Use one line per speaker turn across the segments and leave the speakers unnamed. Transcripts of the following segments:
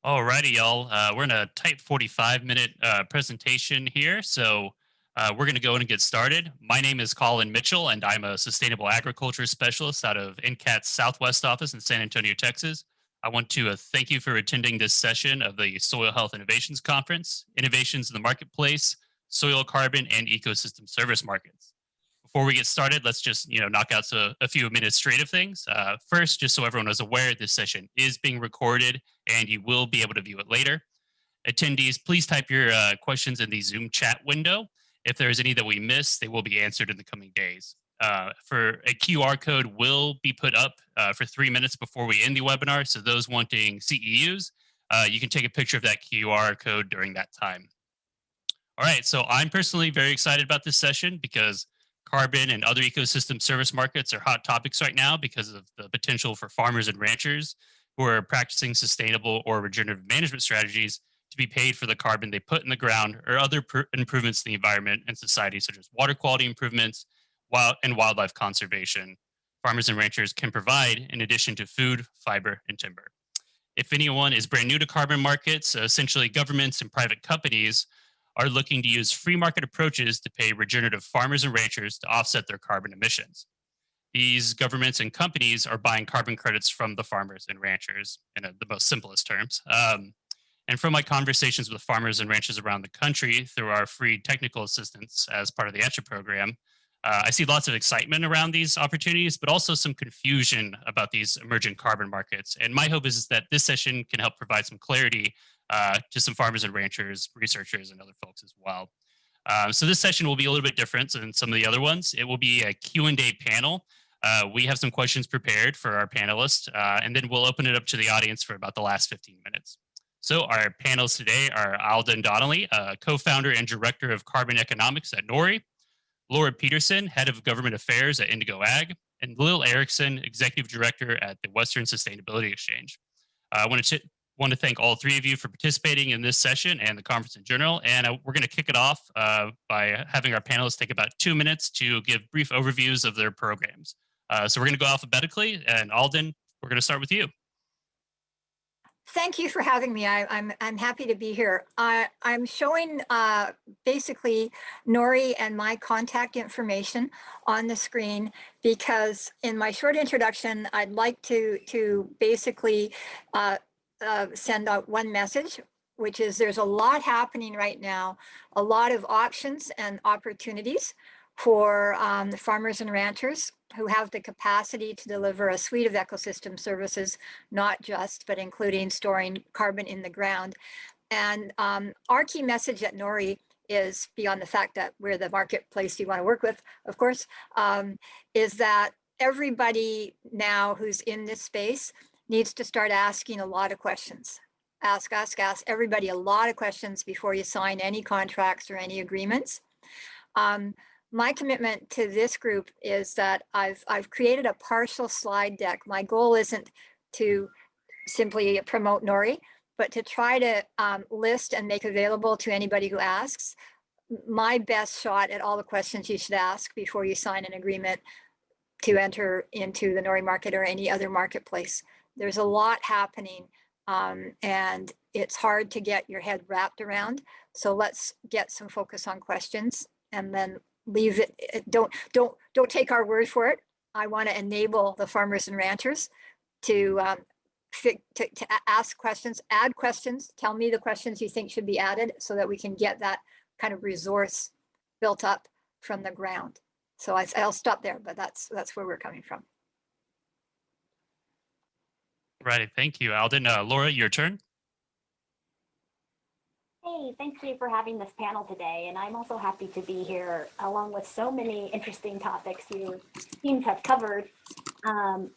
Alrighty, y'all. We're in a tight 45-minute presentation here, so we're going to go in and get started. My name is Colin Mitchell, and I'm a sustainable agriculture specialist out of NCAT's Southwest office in San Antonio, Texas. I want to thank you for attending this session of the Soil Health Innovations Conference, Innovations in the Marketplace, Soil Carbon, and Ecosystem Service Markets. Before we get started, let's just knock out a few administrative things. First, just so everyone is aware, this session is being recorded and you will be able to view it later. Attendees, please type your questions in the Zoom chat window. If there's any that we miss, they will be answered in the coming days. For a QR code will be put up for 3 minutes before we end the webinar. So those wanting CEUs, you can take a picture of that QR code during that time. All right, so I'm personally very excited about this session because carbon and other ecosystem service markets are hot topics right now because of the potential for farmers and ranchers who are practicing sustainable or regenerative management strategies to be paid for the carbon they put in the ground or other improvements to the environment and society, such as water quality improvements and wildlife conservation. Farmers and ranchers can provide in addition to food, fiber, and timber. If anyone is brand new to carbon markets, essentially governments and private companies are looking to use free market approaches to pay regenerative farmers and ranchers to offset their carbon emissions. These governments and companies are buying carbon credits from the farmers and ranchers in the most simplest terms. And from my conversations with farmers and ranchers around the country through our free technical assistance as part of the ETCHA program, I see lots of excitement around these opportunities, but also some confusion about these emerging carbon markets. And my hope is that this session can help provide some clarity to some farmers and ranchers, researchers, and other folks as well. So this session will be a little bit different than some of the other ones. It will be a Q&A panel. We have some questions prepared for our panelists, and then we'll open it up to the audience for about the last 15 minutes. So our panelists today are Aldyen Donnelly, co-founder and director of carbon economics at Nori, Laura Peterson, head of government affairs at Indigo Ag, and Lill Erickson, executive director at the Western Sustainability Exchange. I want to thank all three of you for participating in this session and the conference in general. And we're going to kick it off by having our panelists take about 2 minutes to give brief overviews of their programs. So we're going to go alphabetically, and Aldyen, we're going to start with you.
Thank you for having me. I'm happy to be here. I'm showing basically Nori and my contact information on the screen because in my short introduction, I'd like to basically send out one message, which is there's a lot happening right now, a lot of options and opportunities for farmers and ranchers who have the capacity to deliver a suite of ecosystem services, not just, but including storing carbon in the ground. And our key message at Nori is, beyond the fact that we're the marketplace you want to work with, of course, is that everybody now who's in this space needs to start asking a lot of questions. Ask everybody a lot of questions before you sign any contracts or any agreements. My commitment to this group is that I've created a partial slide deck. My goal isn't to simply promote Nori, but to try to list and make available to anybody who asks my best shot at all the questions you should ask before you sign an agreement to enter into the Nori market or any other marketplace. There's a lot happening and it's hard to get your head wrapped around. So let's get some focus on questions and then leave it. Don't take our word for it. I want to enable the farmers and ranchers to ask questions, add questions, tell me the questions you think should be added so that we can get that kind of resource built up from the ground. So I'll stop there, but that's where we're coming from.
Right, thank you, Aldyen. Laura, your turn.
Hey, thank you for having this panel today. And I'm also happy to be here along with so many interesting topics your teams have covered.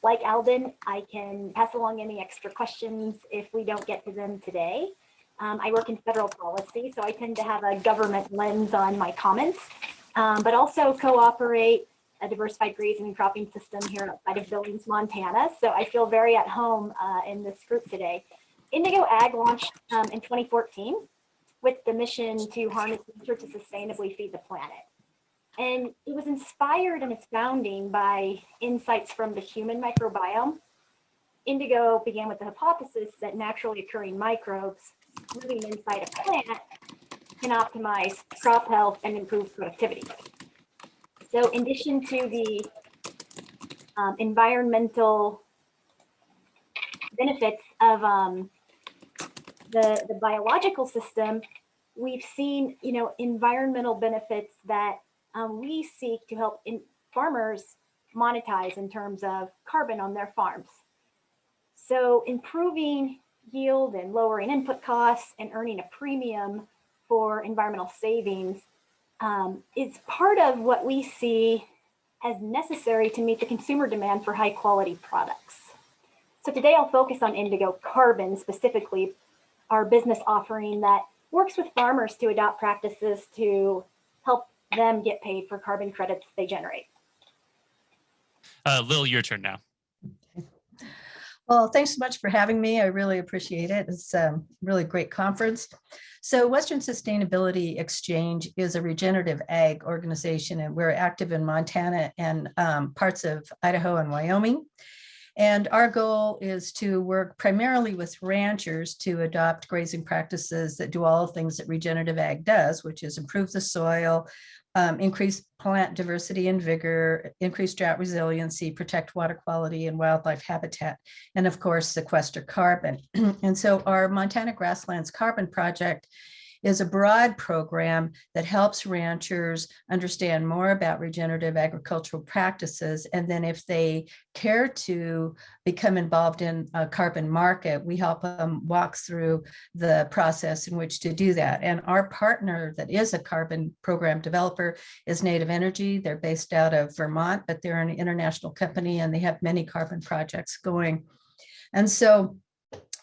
Like Aldyen, I can pass along any extra questions if we don't get to them today. I work in federal policy, so I tend to have a government lens on my comments, but also cooperate a diversified grazing and cropping system here outside of Billings, Montana. So I feel very at home in this group today. Indigo Ag launched in 2014 with the mission to harness nature to sustainably feed the planet. And it was inspired in its founding by insights from the human microbiome Indigo began with the hypothesis that naturally occurring microbes living inside a plant can optimize crop health and improve productivity. So in addition to the environmental benefits of the biological system, we've seen, environmental benefits that we seek to help farmers monetize in terms of carbon on their farms. So improving yield and lowering input costs and earning a premium for environmental savings is part of what we see as necessary to meet the consumer demand for high quality products. So today I'll focus on Indigo Carbon, specifically our business offering that works with farmers to adopt practices to help them get paid for carbon credits they generate.
Lill, your turn now.
Well, thanks so much for having me. I really appreciate it. It's a really great conference. So Western Sustainability Exchange is a regenerative ag organization, and we're active in Montana and parts of Idaho and Wyoming. And our goal is to work primarily with ranchers to adopt grazing practices that do all the things that regenerative ag does, which is improve the soil, increase plant diversity and vigor, increase drought resiliency, protect water quality and wildlife habitat, and of course, sequester carbon. And so our Montana Grasslands Carbon Project is a broad program that helps ranchers understand more about regenerative agricultural practices. And then if they care to become involved in a carbon market, we help them walk through the process in which to do that. And our partner that is a carbon program developer is Native Energy. They're based out of Vermont, but they're an international company and they have many carbon projects going. And so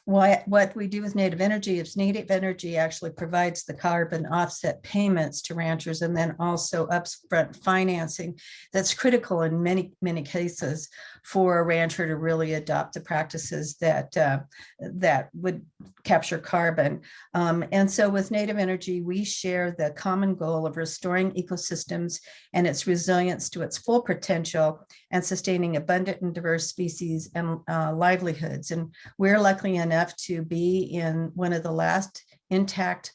what we do with Native Energy is Native Energy actually provides the carbon offset payments to ranchers and then also upfront financing that's critical in many, many cases for a rancher to really adopt the practices that would capture carbon. And so with Native Energy, we share the common goal of restoring ecosystems and its resilience to its full potential and sustaining abundant and diverse species and livelihoods. And we're lucky enough to be in one of the last intact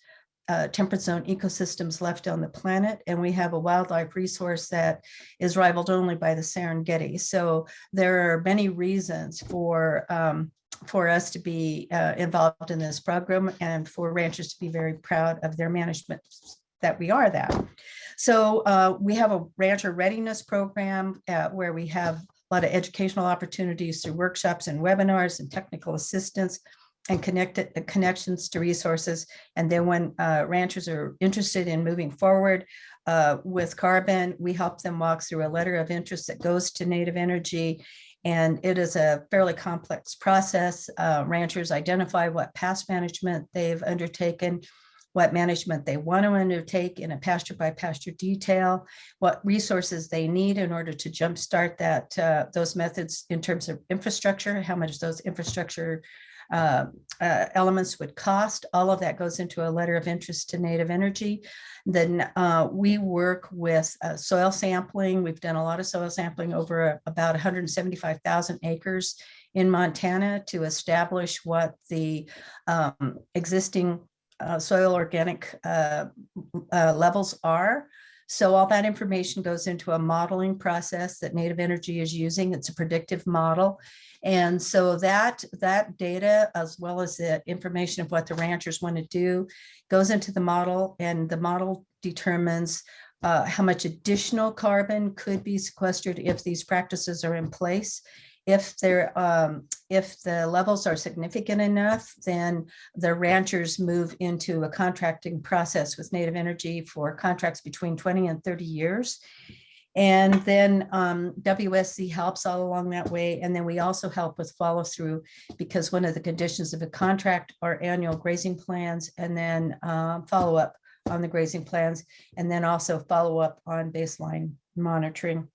temperate zone ecosystems left on the planet. And we have a wildlife resource that is rivaled only by the Serengeti. So there are many reasons for us to be involved in this program and for ranchers to be very proud of their management that we are that. So we have a rancher readiness program where we have a lot of educational opportunities through workshops and webinars and technical assistance and connections to resources. And then when ranchers are interested in moving forward with carbon, we help them walk through a letter of interest that goes to Native Energy. And it is a fairly complex process. Ranchers identify what past management they've undertaken, what management they want to undertake in a pasture by pasture detail, what resources they need in order to jumpstart those methods in terms of infrastructure, how much those infrastructure elements would cost. All of that goes into a letter of interest to Native Energy. Then we work with soil sampling. We've done a lot of soil sampling over about 175,000 acres in Montana to establish what the existing soil organic levels are. So all that information goes into a modeling process that Native Energy is using. It's a predictive model. And so that data, as well as the information of what the ranchers want to do, goes into the model, and the model determines how much additional carbon could be sequestered if these practices are in place. If the levels are significant enough, then the ranchers move into a contracting process with Native Energy for contracts between 20 and 30 years. And then WSC helps all along that way. And then we also help with follow through, because one of the conditions of a contract are annual grazing plans, and then follow up on the grazing plans, and then also follow up on baseline monitoring.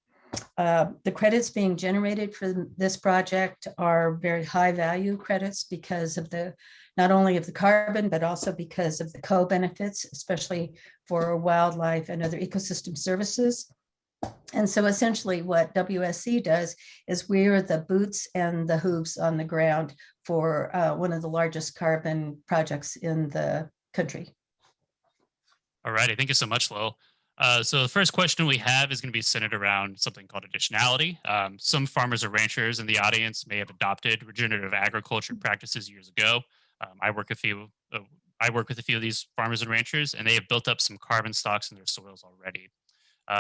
The credits being generated for this project are very high value credits because of not only of the carbon, but also because of the co-benefits, especially for wildlife and other ecosystem services. And so essentially what WSC does is we're the boots and the hooves on the ground for one of the largest carbon projects in the country.
All righty, thank you so much, Lill. So the first question we have is going to be centered around something called additionality. Some farmers or ranchers in the audience may have adopted regenerative agriculture practices years ago. I work with a few of these farmers and ranchers, and they have built up some carbon stocks in their soils already.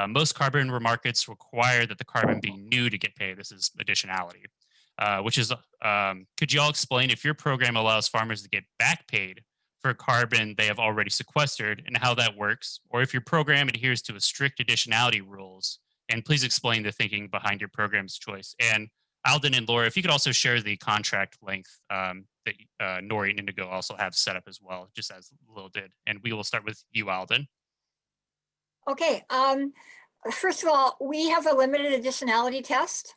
Most carbon markets require that the carbon be new to get paid. This is additionality, could you all explain if your program allows farmers to get back paid for carbon they have already sequestered and how that works, or if your program adheres to a strict additionality rules? And please explain the thinking behind your program's choice. And Aldyen and Laura, if you could also share the contract length that Nori and Indigo also have set up as well, just as Lill did. And we will start with you, Aldyen.
Okay, first of all, we have a limited additionality test.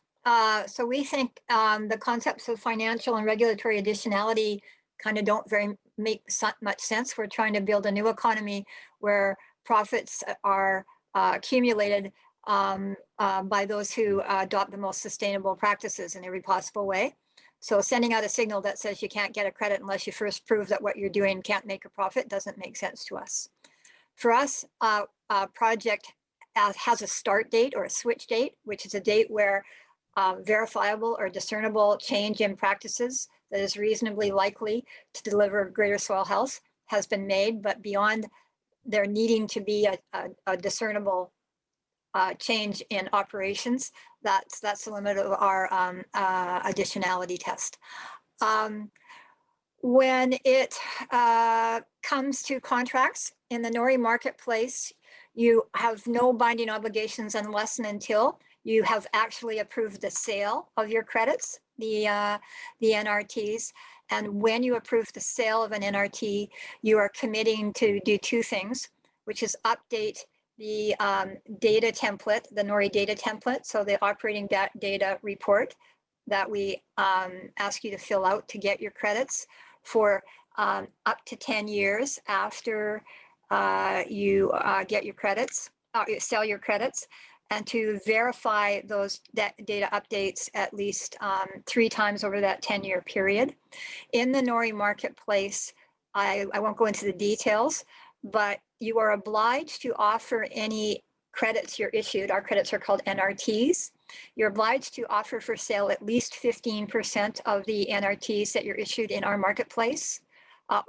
So we think the concepts of financial and regulatory additionality kind of don't make much sense. We're trying to build a new economy where profits are accumulated by those who adopt the most sustainable practices in every possible way. So sending out a signal that says you can't get a credit unless you first prove that what you're doing can't make a profit doesn't make sense to us. For us, a project has a start date or a switch date, which is a date where verifiable or discernible change in practices that is reasonably likely to deliver greater soil health has been made, but beyond there needing to be a discernible change in operations, that's the limit of our additionality test. When it comes to contracts in the Nori marketplace, you have no binding obligations unless and until you have actually approved the sale of your credits, the NRTs. And when you approve the sale of an NRT, you are committing to do two things, which is update the data template, the Nori data template, so the operating data report that we ask you to fill out to get your credits for up to 10 years after you get your credits, you sell your credits, and to verify those data updates at least 3 times over that 10-year period. In the Nori marketplace, I won't go into the details, but you are obliged to offer any credits you're issued. Our credits are called NRTs. You're obliged to offer for sale at least 15% of the NRTs that you're issued in our marketplace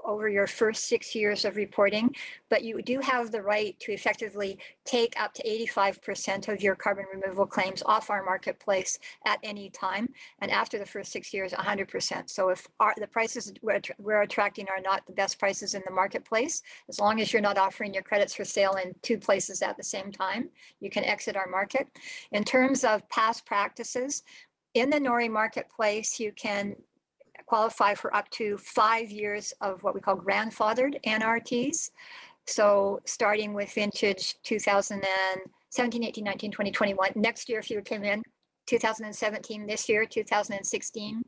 over your first 6 years of reporting, but you do have the right to effectively take up to 85% of your carbon removal claims off our marketplace at any time, and after the first 6 years, 100%. So if the prices we're attracting are not the best prices in the marketplace, as long as you're not offering your credits for sale in 2 places at the same time, you can exit our market. In terms of past practices, in the Nori marketplace, you can qualify for up to 5 years of what we call grandfathered NRTs. So starting with vintage 2017, 18, 19, 20, 21. Next year, if you came in 2017, this year, 2016.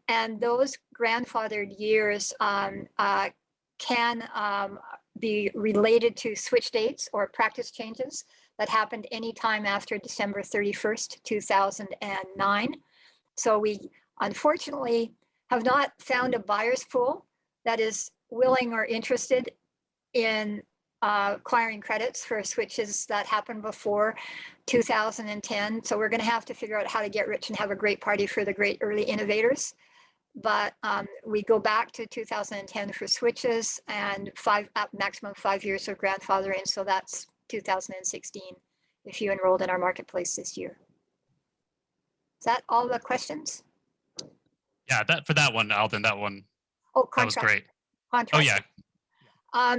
And those grandfathered years can be related to switch dates or practice changes that happened anytime after December 31st, 2009. So we unfortunately have not found a buyer's pool that is willing or interested in acquiring credits for switches that happened before 2010. So we're going to have to figure out how to get rich and have a great party for the great early innovators. But we go back to 2010 for switches and maximum 5 years of grandfathering. So that's 2016 if you enrolled in our marketplace this year. Is that all the questions?
Yeah, for that one, Aldyen, that one,
Oh,
that was great.
Contract.
Oh yeah.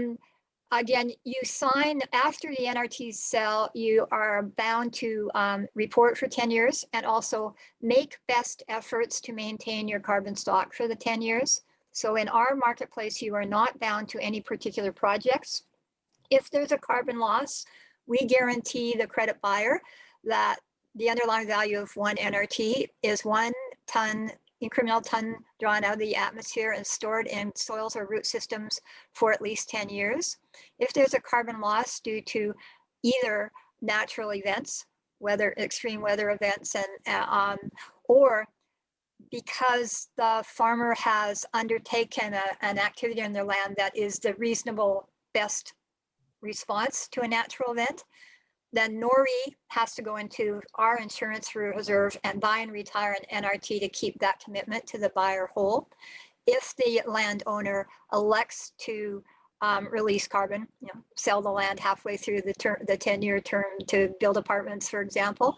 Again, you sign after the NRTs sell, you are bound to report for 10 years and also make best efforts to maintain your carbon stock for the 10 years. So in our marketplace, you are not bound to any particular projects. If there's a carbon loss, we guarantee the credit buyer that the underlying value of one NRT is 1 ton, incremental ton drawn out of the atmosphere and stored in soils or root systems for at least 10 years. If there's a carbon loss due to either natural events, extreme weather events, and or because the farmer has undertaken an activity on their land that is the reasonable best response to a natural event, then Nori has to go into our insurance reserve and buy and retire an NRT to keep that commitment to the buyer whole. If the landowner elects to release carbon, sell the land halfway through the 10-year term to build apartments, for example,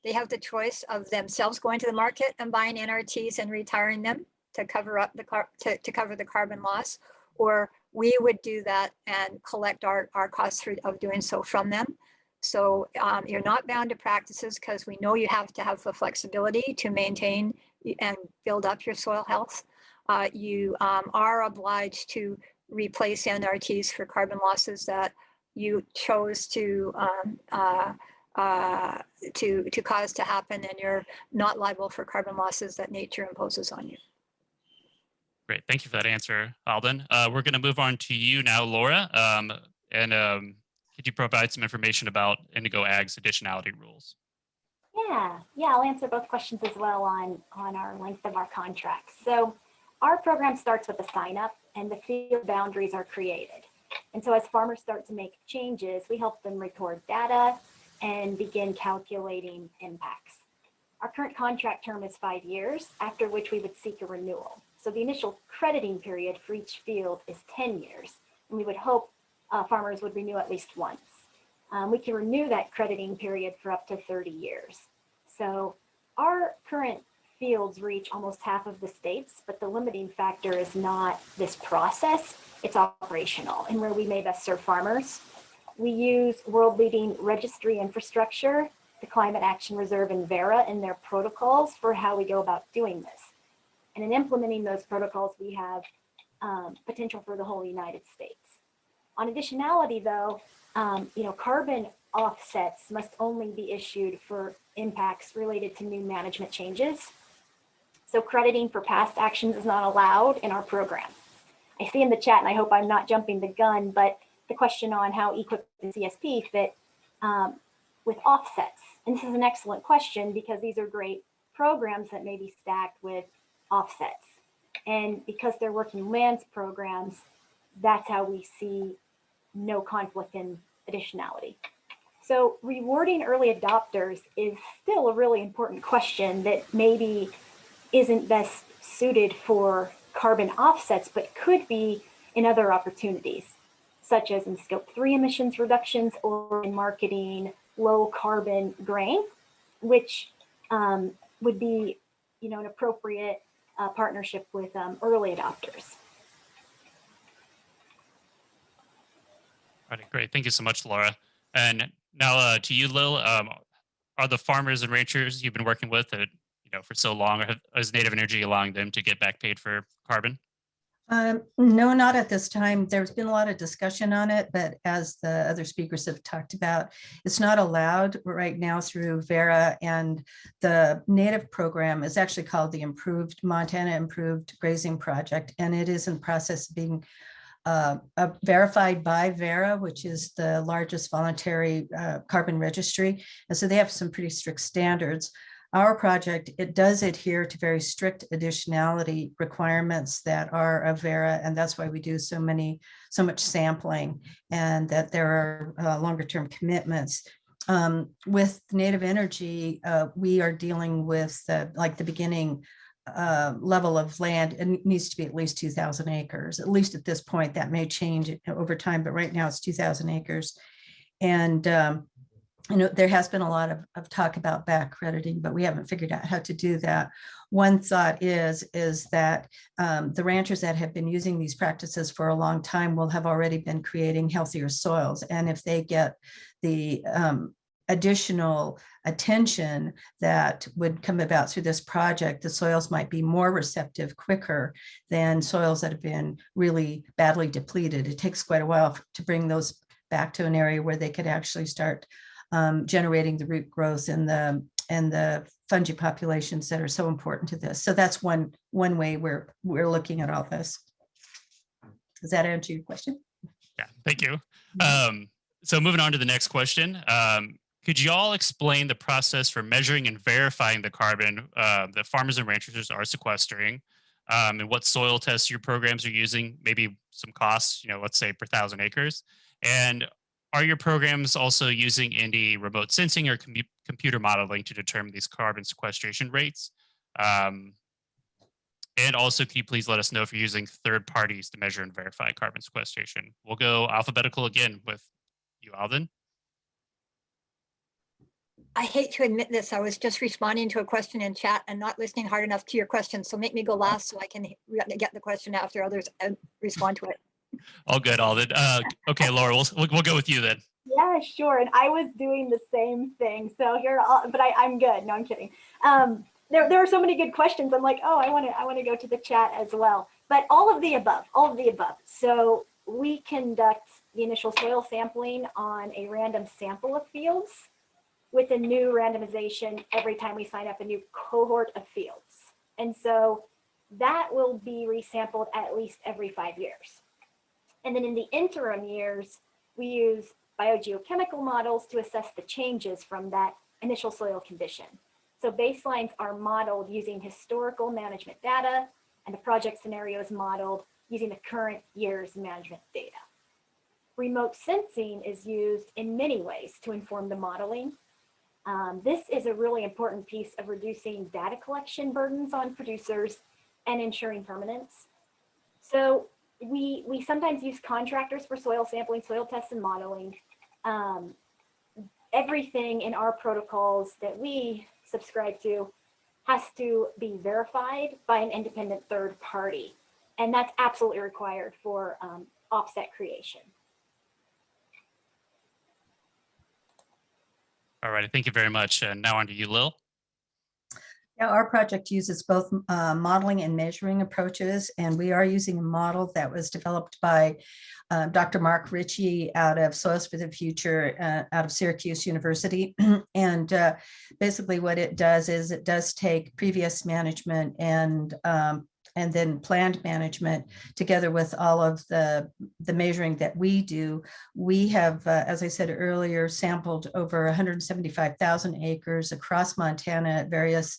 they have the choice of themselves going to the market and buying NRTs and retiring them to cover up to cover the carbon loss, or we would do that and collect our costs of doing so from them. So you're not bound to practices because we know you have to have the flexibility to maintain and build up your soil health. You are obliged to replace NRTs for carbon losses that you chose to cause to happen, and you're not liable for carbon losses that nature imposes on you.
Great, thank you for that answer, Aldyen. We're going to move on to you now, Laura. Could you provide some information about Indigo Ag's additionality rules?
Yeah, I'll answer both questions as well on our length of our contracts. So our program starts with a sign up and the field boundaries are created. And so as farmers start to make changes, we help them record data and begin calculating impacts. Our current contract term is 5 years, after which we would seek a renewal. So the initial crediting period for each field is 10 years, and we would hope farmers would renew at least once. We can renew that crediting period for up to 30 years. So our current fields reach almost half of the states, but the limiting factor is not this process, it's operational and where we may best serve farmers. We use world-leading registry infrastructure, the Climate Action Reserve and Vera in their protocols for how we go about doing this. And in implementing those protocols, we have potential for the whole United States. On additionality though, carbon offsets must only be issued for impacts related to new management changes. So crediting for past actions is not allowed in our program. I see in the chat, and I hope I'm not jumping the gun, but the question on how EQIP and CSP fit with offsets. And this is an excellent question because these are great programs that may be stacked with offsets. And because they're working lands programs, that's how we see no conflict in additionality. So rewarding early adopters is still a really important question that maybe isn't best suited for carbon offsets, but could be in other opportunities, such as in Scope 3 emissions reductions or in marketing low carbon grain, which would be an appropriate partnership with early adopters.
All right, great. Thank you so much, Laura. And now to you, Lill. Are the farmers and ranchers you've been working with for so long, or is Native Energy allowing them to get back paid for carbon?
No, not at this time. There's been a lot of discussion on it, but as the other speakers have talked about, it's not allowed right now through Vera, and the Native program is actually called the Montana Improved Grazing Project, and it is in the process of being verified by Vera, which is the largest voluntary carbon registry. And so they have some pretty strict standards. Our project, it does adhere to very strict additionality requirements that are of Vera, and that's why we do so much sampling, and that there are longer term commitments. With Native Energy, we are dealing with the beginning level of land. It needs to be at least 2,000 acres, at least at this point. That may change over time, but right now it's 2,000 acres. And there has been a lot of talk about back crediting, but we haven't figured out how to do that. One thought is that the ranchers that have been using these practices for a long time will have already been creating healthier soils. And if they get the additional attention that would come about through this project, the soils might be more receptive quicker than soils that have been really badly depleted. It takes quite a while to bring those back to an area where they could actually start generating the root growth and the fungi populations that are so important to this. So that's one way we're looking at all this. Does that answer your question?
Yeah, thank you. So moving on to the next question. Could you all explain the process for measuring and verifying the carbon that farmers and ranchers are sequestering, and what soil tests your programs are using, maybe some costs, let's say per 1,000 acres? And are your programs also using any remote sensing or computer modeling to determine these carbon sequestration rates? And also, can you please let us know if you're using third parties to measure and verify carbon sequestration? We'll go alphabetical again with you, Aldyen.
I hate to admit this. I was just responding to a question in chat and not listening hard enough to your question. So make me go last so I can get the question after others and respond to it.
All good, Aldyen. Okay, Laura, we'll go with you then.
Yeah, sure. And I was doing the same thing. So here, but I'm good. No, I'm kidding. There are so many good questions. I'm like, oh, I want to go to the chat as well. But all of the above. So we conduct the initial soil sampling on a random sample of fields, with a new randomization every time we sign up a new cohort of fields. And so that will be resampled at least every 5 years. And then in the interim years, we use biogeochemical models to assess the changes from that initial soil condition. So baselines are modeled using historical management data, and the project scenario is modeled using the current year's management data. Remote sensing is used in many ways to inform the modeling. This is a really important piece of reducing data collection burdens on producers and ensuring permanence. So we sometimes use contractors for soil sampling, soil tests, and modeling. Everything in our protocols that we subscribe to has to be verified by an independent third party. And that's absolutely required for offset creation.
All right, thank you very much. And now on to you, Lill.
Yeah, our project uses both modeling and measuring approaches, and we are using a model that was developed by Dr. Mark Ritchie out of Soils for the Future, out of Syracuse University. And basically what it does is it does take previous management and then planned management together with all of the measuring that we do. We have, as I said earlier, sampled over 175,000 acres across Montana at various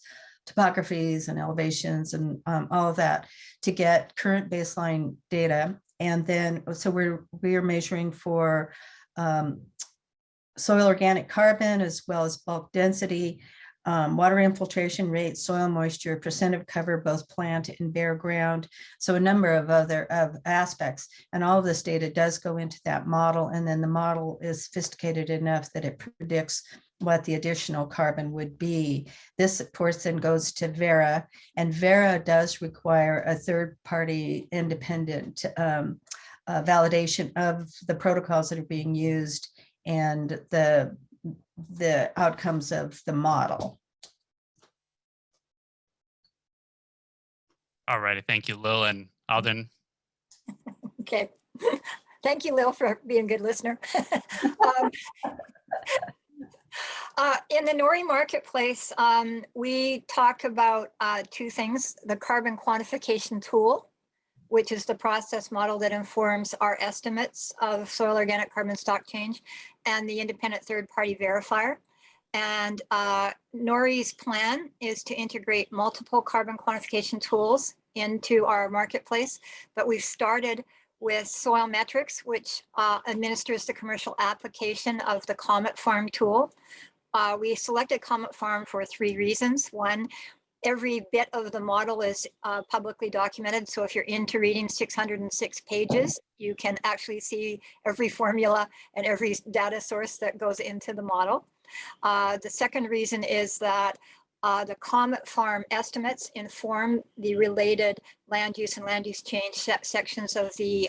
topographies and elevations and all of that to get current baseline data. And then, so we're measuring for soil organic carbon as well as bulk density, water infiltration rate, soil moisture, percent of cover, both plant and bare ground. So a number of other aspects, and all of this data does go into that model. And then the model is sophisticated enough that it predicts what the additional carbon would be. This, of course, then goes to Vera, and Vera does require a third-party independent validation of the protocols that are being used and the outcomes of the model.
All righty, thank you, Lill. And Aldyen.
Okay. Thank you, Lill, for being a good listener. In the Nori marketplace, we talk about two things: the carbon quantification tool, which is the process model that informs our estimates of soil organic carbon stock change, and the independent third-party verifier. And Nori's plan is to integrate multiple carbon quantification tools into our marketplace, but we've started with Soil Metrics, which administers the commercial application of the Comet Farm tool. We selected Comet Farm for 3 reasons. One, every bit of the model is publicly documented. So if you're into reading 606 pages, you can actually see every formula and every data source that goes into the model. The second reason is that the Comet Farm estimates inform the related land use and land use change sections of the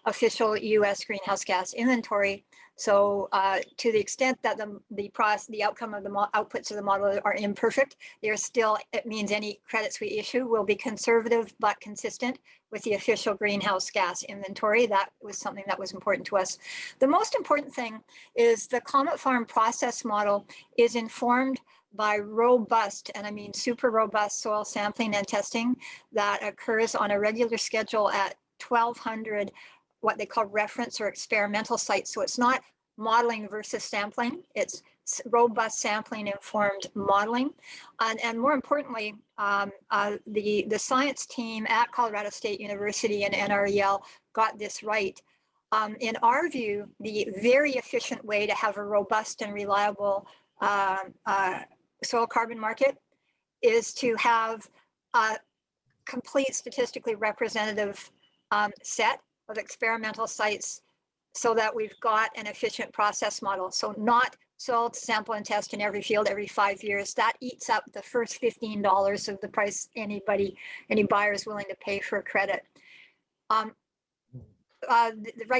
official US greenhouse gas inventory. So to the extent that the outcome of the outputs of the model are imperfect, they're still, it means any credits we issue will be conservative but consistent with the official greenhouse gas inventory. That was something that was important to us. The most important thing is the Comet Farm process model is informed by robust, and I mean super robust, soil sampling and testing that occurs on a regular schedule at 1,200 what they call reference or experimental sites. So it's not modeling versus sampling. It's robust sampling informed modeling. And more importantly, the science team at Colorado State University and NREL got this right. In our view, the very efficient way to have a robust and reliable soil carbon market is to have a complete statistically representative set of experimental sites so that we've got an efficient process model. So not soil sample and test in every field every 5 years. That eats up the first $15 of the price any buyer is willing to pay for a credit. Right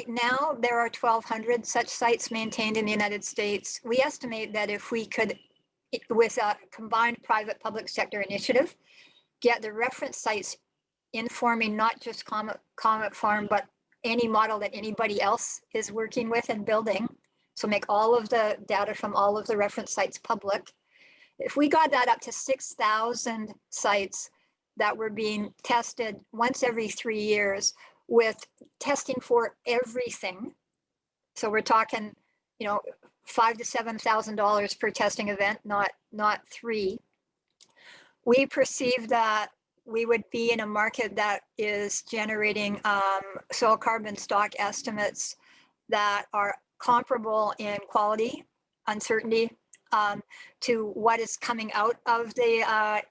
now, there are 1,200 such sites maintained in the United States. We estimate that if we could, with a combined private-public sector initiative, get the reference sites informing not just Comet Farm, but any model that anybody else is working with and building. So make all of the data from all of the reference sites public. If we got that up to 6,000 sites that were being tested once every 3 years with testing for everything. So we're talking, you know, $5,000 to $7,000 per testing event, not three. We perceive that we would be in a market that is generating soil carbon stock estimates that are comparable in quality, uncertainty, to what is coming out of the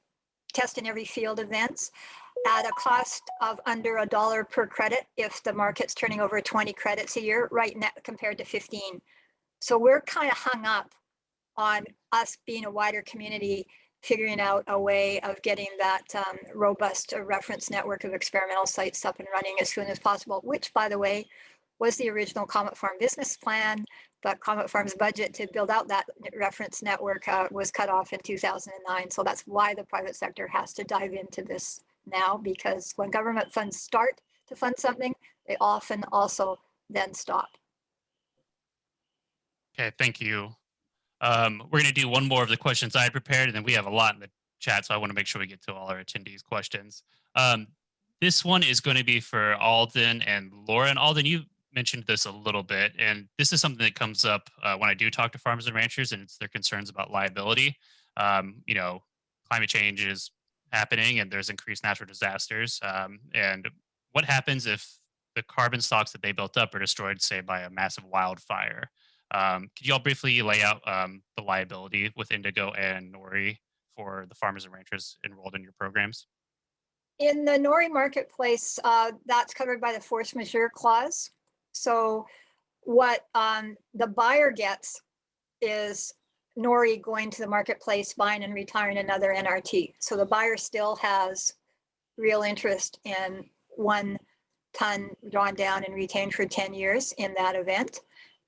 test in every field events at a cost of under $1 per credit if the market's turning over 20 credits a year right now compared to 15. So we're kind of hung up on us being a wider community figuring out a way of getting that robust reference network of experimental sites up and running as soon as possible, which, by the way, was the original Comet Farm business plan, but Comet Farm's budget to build out that reference network was cut off in 2009. So that's why the private sector has to dive into this now, because when government funds start to fund something, they often also then stop.
Okay, thank you. We're going to do one more of the questions I had prepared, and then we have a lot in the chat, so I want to make sure we get to all our attendees' questions. This one is going to be for Aldyen and Laura. And Aldyen, you mentioned this a little bit, and this is something that comes up when I do talk to farmers and ranchers, and it's their concerns about liability. You know, climate change is happening, and there's increased natural disasters. And what happens if the carbon stocks that they built up are destroyed, say, by a massive wildfire? Could you all briefly lay out the liability with Indigo and Nori for the farmers and ranchers enrolled in your programs?
In the Nori marketplace, that's covered by the force majeure clause. So what the buyer gets is Nori going to the marketplace, buying and retiring another NRT. So the buyer still has real interest in 1 ton drawn down and retained for 10 years in that event.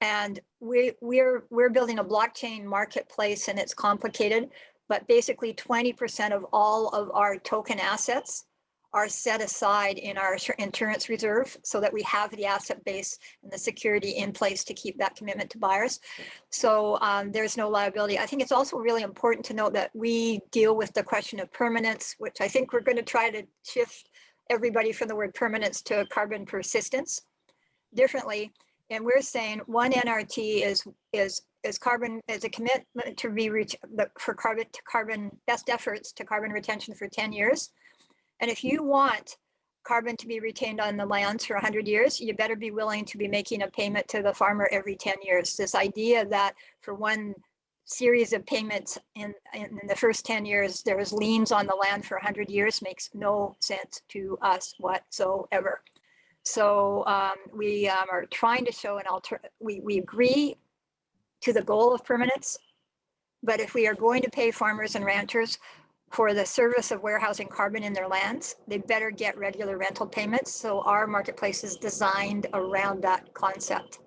And we're building a blockchain marketplace, and it's complicated, but basically 20% of all of our token assets are set aside in our insurance reserve so that we have the asset base and the security in place to keep that commitment to buyers. So there's no liability. I think it's also really important to note that we deal with the question of permanence, which I think we're going to try to shift everybody from the word permanence to carbon persistence differently. And we're saying 1 NRT is carbon, is a commitment to be for carbon best efforts to carbon retention for 10 years. And if you want carbon to be retained on the lands for 100 years, you better be willing to be making a payment to the farmer every 10 years. This idea that for one series of payments in the first 10 years, there is liens on the land for 100 years makes no sense to us whatsoever. So we are trying to show an we agree to the goal of permanence, but if we are going to pay farmers and ranchers for the service of warehousing carbon in their lands, they better get regular rental payments. So our marketplace is designed around that concept,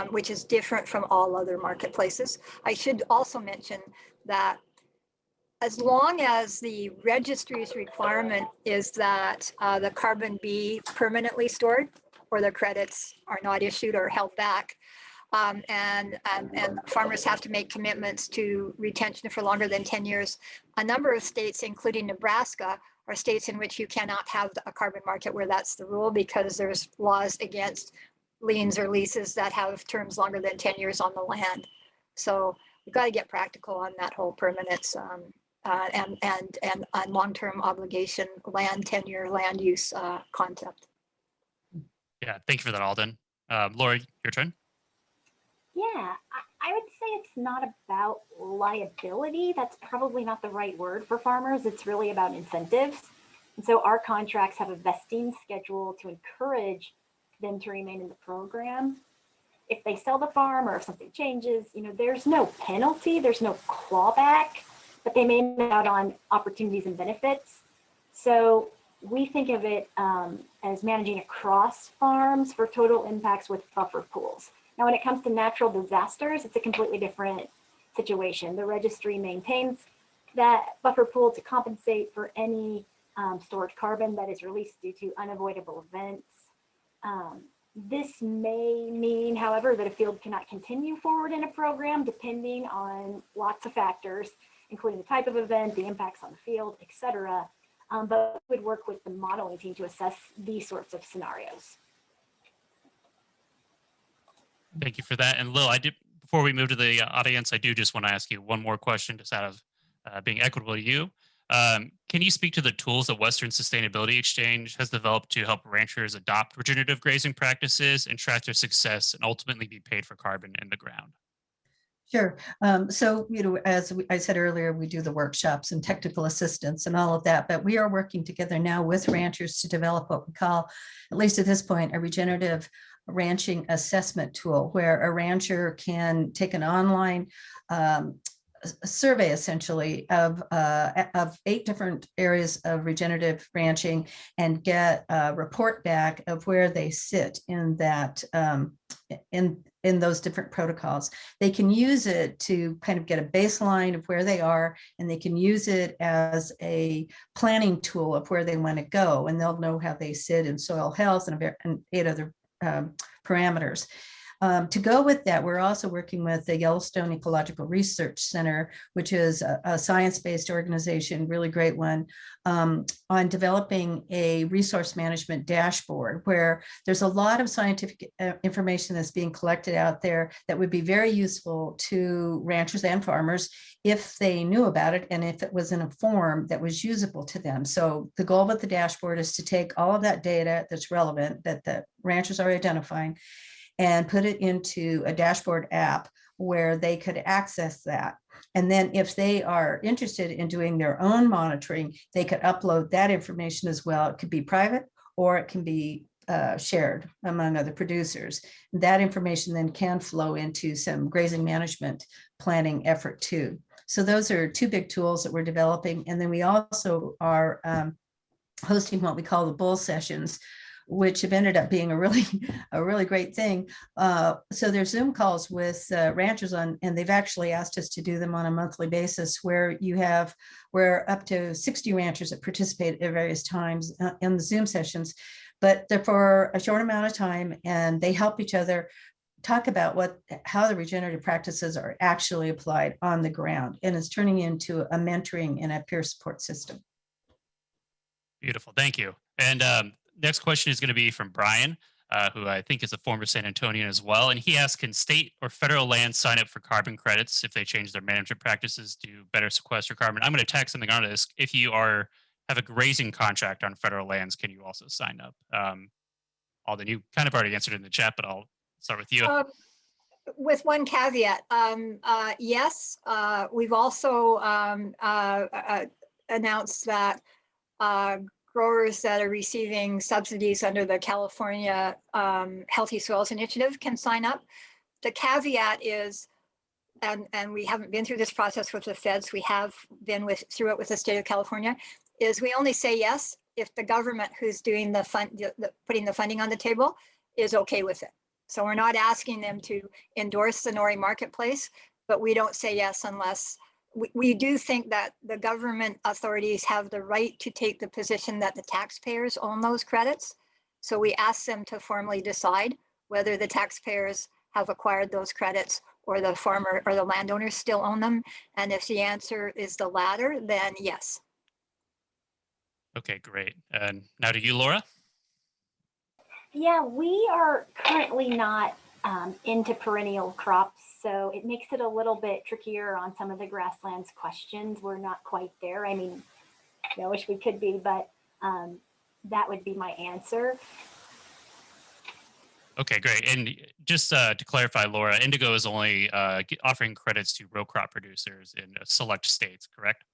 which is different from all other marketplaces. I should also mention that as long as the registry's requirement is that the carbon be permanently stored or the credits are not issued or held back, and farmers have to make commitments to retention for longer than 10 years. A number of states, including Nebraska, are states in which you cannot have a carbon market where that's the rule because there's laws against liens or leases that have terms longer than 10 years on the land. So we've got to get practical on that whole permanence and long-term obligation land tenure land use concept.
Yeah, thank you for that, Alden. Laura, your turn.
Yeah, I would say it's not about liability. That's probably not the right word for farmers. It's really about incentives. And so our contracts have a vesting schedule to encourage them to remain in the program. If they sell the farm or if something changes, there's no penalty, there's no clawback, but they may miss out on opportunities and benefits. So we think of it as managing across farms for total impacts with buffer pools. Now, when it comes to natural disasters, it's a completely different situation. The registry maintains that buffer pool to compensate for any stored carbon that is released due to unavoidable events. This may mean, however, that a field cannot continue forward in a program depending on lots of factors, including the type of event, the impacts on the field, et cetera. But we would work with the modeling team to assess these sorts of scenarios.
Thank you for that. And Lil, before we move to the audience, I do just want to ask you one more question, just out of being equitable to you. Can you speak to the tools that Western Sustainability Exchange has developed to help ranchers adopt regenerative grazing practices and track their success and ultimately be paid for carbon in the ground?
Sure. So, as I said earlier, we do the workshops and technical assistance and all of that, but we are working together now with ranchers to develop what we call, at least at this point, a regenerative ranching assessment tool, where a rancher can take an online survey essentially of 8 different areas of regenerative ranching and get a report back of where they sit in that in those different protocols. They can use it to kind of get a baseline of where they are, and they can use it as a planning tool of where they want to go, and they'll know how they sit in soil health and 8 other parameters. To go with that, we're also working with the Yellowstone Ecological Research Center, which is a science-based organization, really great one, on developing a resource management dashboard where there's a lot of scientific information that's being collected out there that would be very useful to ranchers and farmers if they knew about it and if it was in a form that was usable to them. So the goal with the dashboard is to take all of that data that's relevant, that the ranchers are identifying, and put it into a dashboard app where they could access that. And then if they are interested in doing their own monitoring, they could upload that information as well. It could be private or it can be shared among other producers. That information then can flow into some grazing management planning effort too. So those are 2 big tools that we're developing. And then we also are hosting what we call the bull sessions, which have ended up being a really great thing. So there's Zoom calls with ranchers on, and they've actually asked us to do them on a monthly basis, where we're up to 60 ranchers that participate at various times in the Zoom sessions, but they're for a short amount of time, and they help each other talk about how the regenerative practices are actually applied on the ground, and it's turning into a mentoring and a peer support system.
Beautiful, thank you. And next question is going to be from Brian, who I think is a former San Antonian as well. And he asks, can state or federal lands sign up for carbon credits if they change their management practices to better sequester carbon? I'm going to tag something onto this. If you have a grazing contract on federal lands, can you also sign up? Alden, you kind of already answered in the chat, but I'll start with you.
With one caveat, yes, we've also announced that growers that are receiving subsidies under the California Healthy Soils Initiative can sign up. The caveat is, and we haven't been through this process with the feds, we have been through it with the state of California, is we only say yes if the government who's doing putting the funding on the table is okay with it. So we're not asking them to endorse the Nori marketplace, but we don't say yes unless we do think that the government authorities have the right to take the position that the taxpayers own those credits. So we ask them to formally decide whether the taxpayers have acquired those credits or the farmer or the landowners still own them. And if the answer is the latter, then yes.
Okay, great. And now to you, Laura.
Yeah, we are currently not into perennial crops, so it makes it a little bit trickier on some of the grasslands questions. We're not quite there. I mean, I wish we could be, but that would be my answer.
Okay, great. And just to clarify, Laura, Indigo is only offering credits to row crop producers in select states, correct?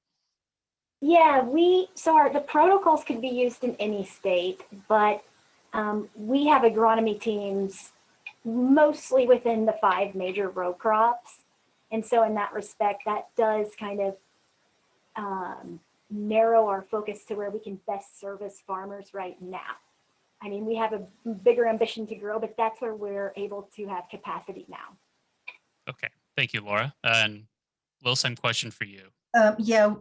Yeah, the protocols could be used in any state, but we have agronomy teams mostly within the 5 major row crops. And so in that respect, that does kind of narrow our focus to where we can best service farmers right now. I mean, we have a bigger ambition to grow, but that's where we're able to have capacity now.
Okay, thank you, Laura. And Lill, same question for you.
Yeah,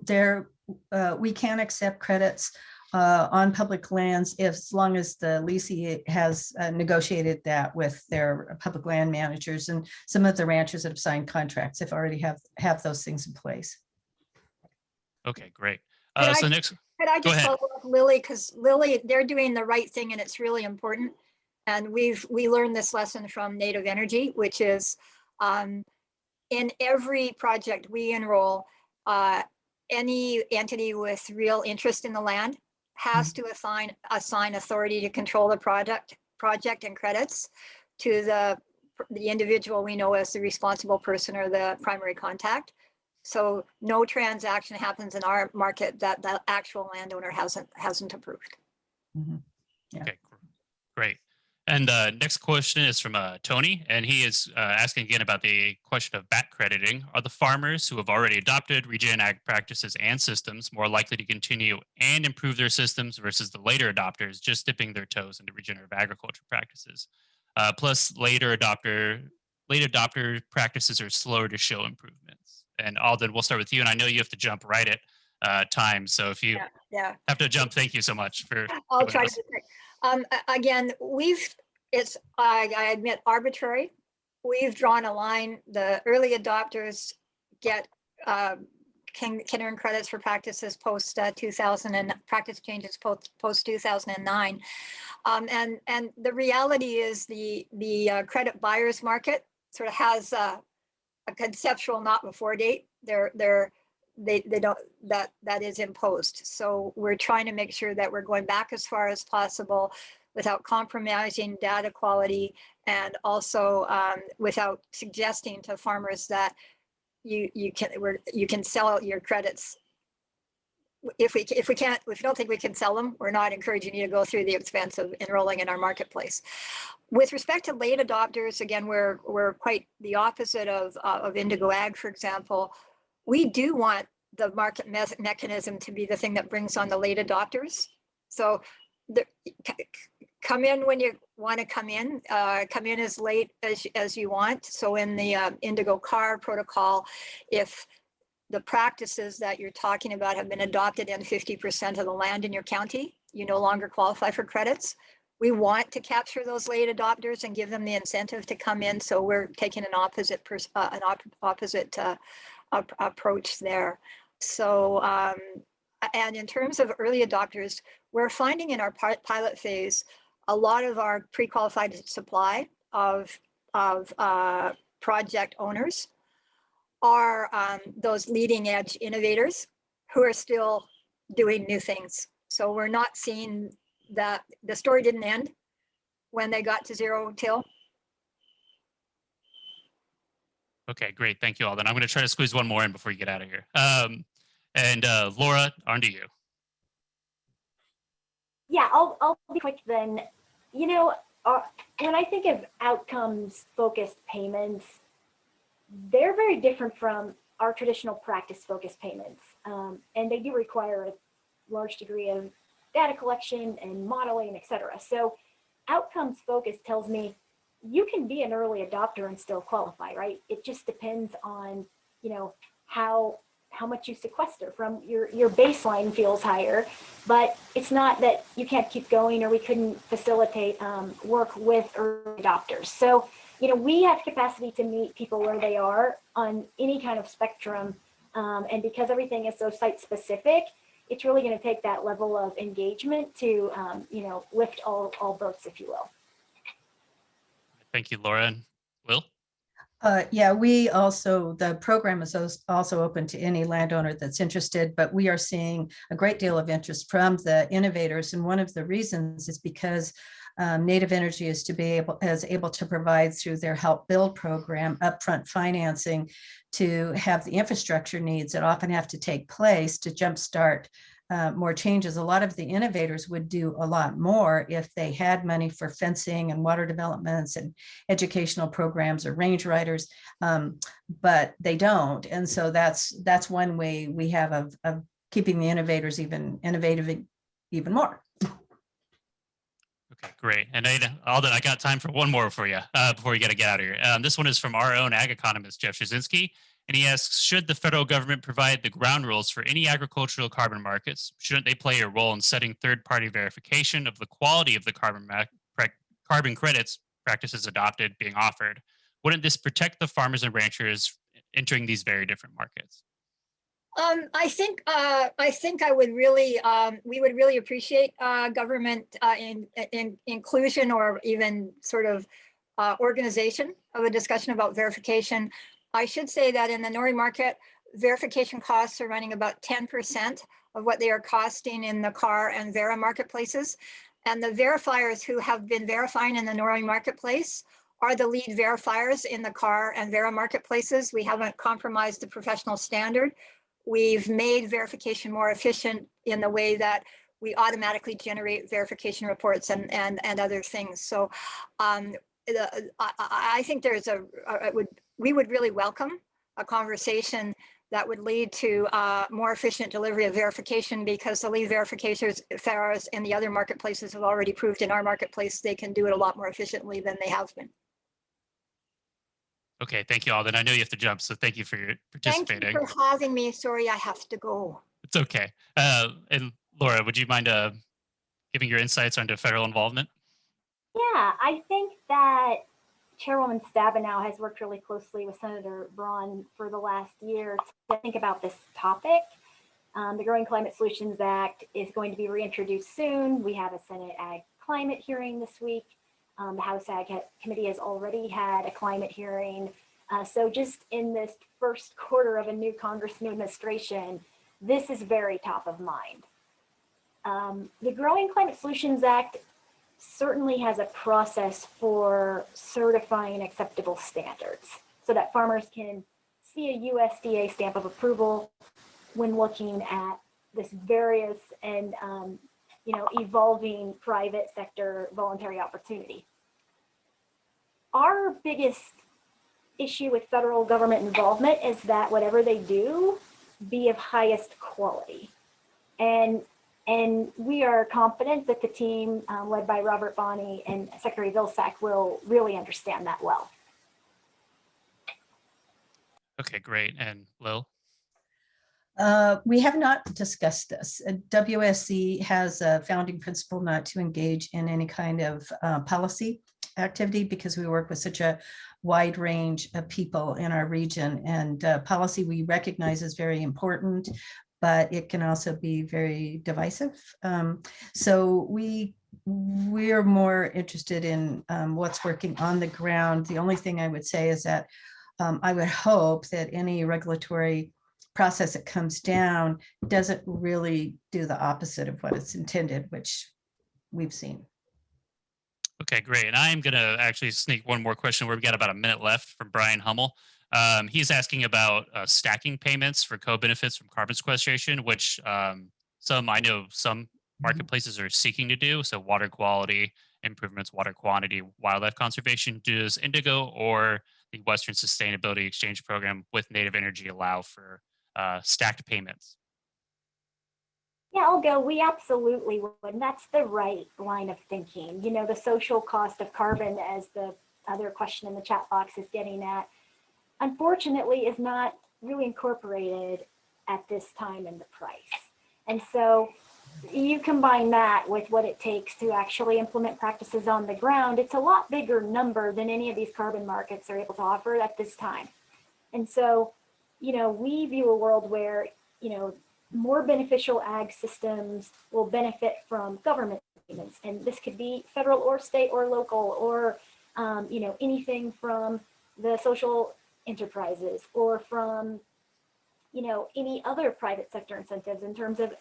we can accept credits on public lands as long as the leasing has negotiated that with their public land managers, and some of the ranchers that have signed contracts have already have those things in place.
Okay, great.
Could
So
I-
next,
Could I
Go
just
ahead.
follow up Lily, because Lily, they're doing the right thing and it's really important. And we learned this lesson from Native Energy, which is in every project we enroll, any entity with real interest in the land has to assign authority to control the project and credits to the individual we know as the responsible person or the primary contact. So no transaction happens in our market that the actual landowner hasn't approved.
Mhm. Yeah.
Okay, great. And next question is from Tony, and he is asking again about the question of back crediting. Are the farmers who have already adopted regen ag practices and systems more likely to continue and improve their systems versus the later adopters just dipping their toes into regenerative agriculture practices? Plus, late adopter practices are slower to show improvements. And Aldyen, we'll start with you, and I know you have to jump right at time. So if you
Yeah.
have to jump, thank you so much for
I'll
joining
try
us.
to be quick. Again, I admit, arbitrary. We've drawn a line. The early adopters get can earn credits for practices post 2000 and practice changes post 2009. And the reality is the credit buyers market sort of has a conceptual not before date. They don't, that is imposed. So we're trying to make sure that we're going back as far as possible without compromising data quality, and also without suggesting to farmers that you can sell your credits. If we don't think we can sell them, we're not encouraging you to go through the expense of enrolling in our marketplace. With respect to late adopters, again, we're quite the opposite of Indigo Ag, for example. We do want the market mechanism to be the thing that brings on the late adopters. So come in when you want to come in as late as you want. So in the Indigo Carbon protocol, if the practices that you're talking about have been adopted in 50% of the land in your county, you no longer qualify for credits. We want to capture those late adopters and give them the incentive to come in. So we're taking an opposite approach there. So, and in terms of early adopters, we're finding in our pilot phase, a lot of our pre-qualified supply of project owners are those leading edge innovators who are still doing new things. So we're not seeing that the story didn't end when they got to zero till.
Okay, great. Thank you, Aldyen. I'm going to try to squeeze one more in before you get out of here. And Laura, on to you.
Yeah, I'll be quick then. You know, when I think of outcomes focused payments, they're very different from our traditional practice focused payments. And they do require a large degree of data collection and modeling, et cetera. So outcomes focused tells me you can be an early adopter and still qualify, right? It just depends on, you know, how much you sequester. From your baseline feels higher, but it's not that you can't keep going or we couldn't facilitate work with early adopters. So, you know, we have capacity to meet people where they are on any kind of spectrum. And because everything is so site specific, it's really going to take that level of engagement to, you know, lift all boats, if you will.
Thank you, Laura. And Will?
Yeah, the program is also open to any landowner that's interested, but we are seeing a great deal of interest from the innovators. And one of the reasons is because Native Energy is able to provide through their Help Build program upfront financing to have the infrastructure needs that often have to take place to jumpstart more changes. A lot of the innovators would do a lot more if they had money for fencing and water developments and educational programs or range riders, but they don't. And so that's one way we have of keeping the innovators innovative even more.
Okay, great. And Alden, I got time for one more for you before we got to get out of here. This one is from our own ag economist, Jeff Shazinski. And he asks, should the federal government provide the ground rules for any agricultural carbon markets? Shouldn't they play a role in setting third-party verification of the quality of the carbon credits practices adopted being offered? Wouldn't this protect the farmers and ranchers entering these very different markets?
I think we would really appreciate government in inclusion or even sort of organization of a discussion about verification. I should say that in the Nori market, verification costs are running about 10% of what they are costing in the CAR and Vera marketplaces. And the verifiers who have been verifying in the Nori marketplace are the lead verifiers in the CAR and Vera marketplaces. We haven't compromised the professional standard. We've made verification more efficient in the way that we automatically generate verification reports and other things. So I think we would really welcome a conversation that would lead to more efficient delivery of verification, because the lead verifiers in the other marketplaces have already proved in our marketplace they can do it a lot more efficiently than they have been.
Okay, thank you, Alden. I know you have to jump, so thank you for participating.
Thank you for having me. Sorry, I have to go.
It's okay. And Laura, would you mind giving your insights onto federal involvement?
Yeah, I think that Chairwoman Stabenow has worked really closely with Senator Braun for the last year to think about this topic. The Growing Climate Solutions Act is going to be reintroduced soon. We have a Senate Ag climate hearing this week. The House Ag Committee has already had a climate hearing. So just in this first quarter of a new Congress, new administration, this is very top of mind. The Growing Climate Solutions Act certainly has a process for certifying acceptable standards so that farmers can see a USDA stamp of approval when looking at this various and evolving private sector voluntary opportunity. Our biggest issue with federal government involvement is that whatever they do be of highest quality. And we are confident that the team led by Robert Bonney and Secretary Vilsack will really understand that well.
Okay, great. And Lill?
We have not discussed this. WSC has a founding principle not to engage in any kind of policy activity because we work with such a wide range of people in our region, and policy we recognize is very important, but it can also be very divisive. So we're more interested in what's working on the ground. The only thing I would say is that I would hope that any regulatory process that comes down doesn't really do the opposite of what it's intended, which we've seen.
Okay, great. And I'm going to actually sneak one more question. We've got about a minute left from Brian Hummel. He's asking about stacking payments for co-benefits from carbon sequestration, which I know some marketplaces are seeking to do. So water quality improvements, water quantity, wildlife conservation. Does Indigo or the Western Sustainability Exchange Program with Native Energy allow for stacked payments?
Yeah, I'll go. We absolutely would. And that's the right line of thinking. You know, the social cost of carbon, as the other question in the chat box is getting at, unfortunately is not really incorporated at this time in the price. And so you combine that with what it takes to actually implement practices on the ground, it's a lot bigger number than any of these carbon markets are able to offer at this time. And so, you know, we view a world where, you know, more beneficial ag systems will benefit from government payments. And this could be federal or state or local or Anything from the social enterprises or from, any other private sector incentives in terms of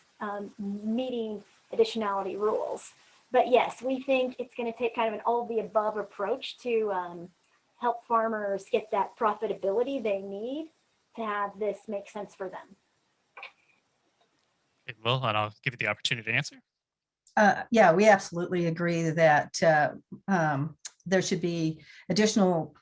meeting additionality rules. But yes, we think it's going to take kind of an all of the above approach to help farmers get that profitability they need to have this make sense for them.
It will, and I'll give you the opportunity to answer.
Yeah, we absolutely agree that there should be additional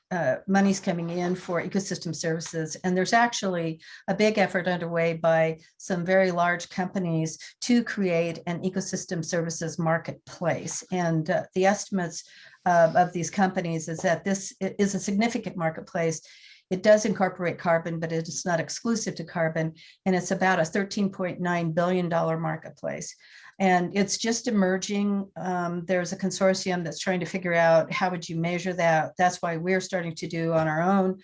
monies coming in for ecosystem services. And there's actually a big effort underway by some very large companies to create an ecosystem services marketplace. And the estimates of these companies is that this is a significant marketplace. It does incorporate carbon, but it is not exclusive to carbon. And it's about a $13.9 billion marketplace. And it's just emerging. There's a consortium that's trying to figure out how would you measure that. That's why we're starting to do on our own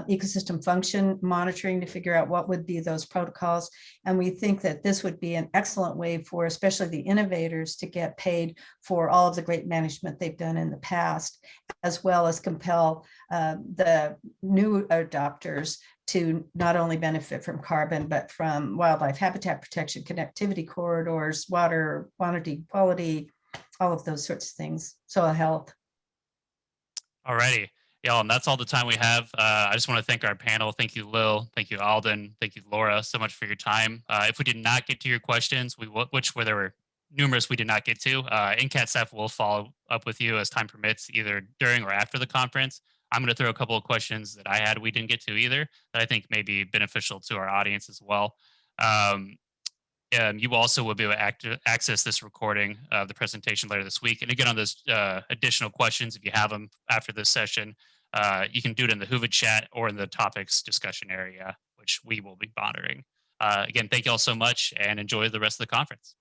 ecosystem function monitoring to figure out what would be those protocols. And we think that this would be an excellent way for especially the innovators to get paid for all of the great management they've done in the past, as well as compel the new adopters to not only benefit from carbon, but from wildlife habitat protection, connectivity corridors, water quantity, quality, all of those sorts of things, soil health.
All righty. Yeah, and that's all the time we have. I just want to thank our panel. Thank you, Lill. Thank you, Aldyen. Thank you, Laura, so much for your time. If we did not get to your questions, which were there were numerous we did not get to, NCAT staff will follow up with you as time permits, either during or after the conference. I'm going to throw a couple of questions that I had we didn't get to either that I think may be beneficial to our audience as well. You also will be able to access this recording of the presentation later this week. And again, on those additional questions, if you have them after this session, you can do it in the Hoover chat or in the topics discussion area, which we will be monitoring. Again, thank you all so much and enjoy the rest of the conference.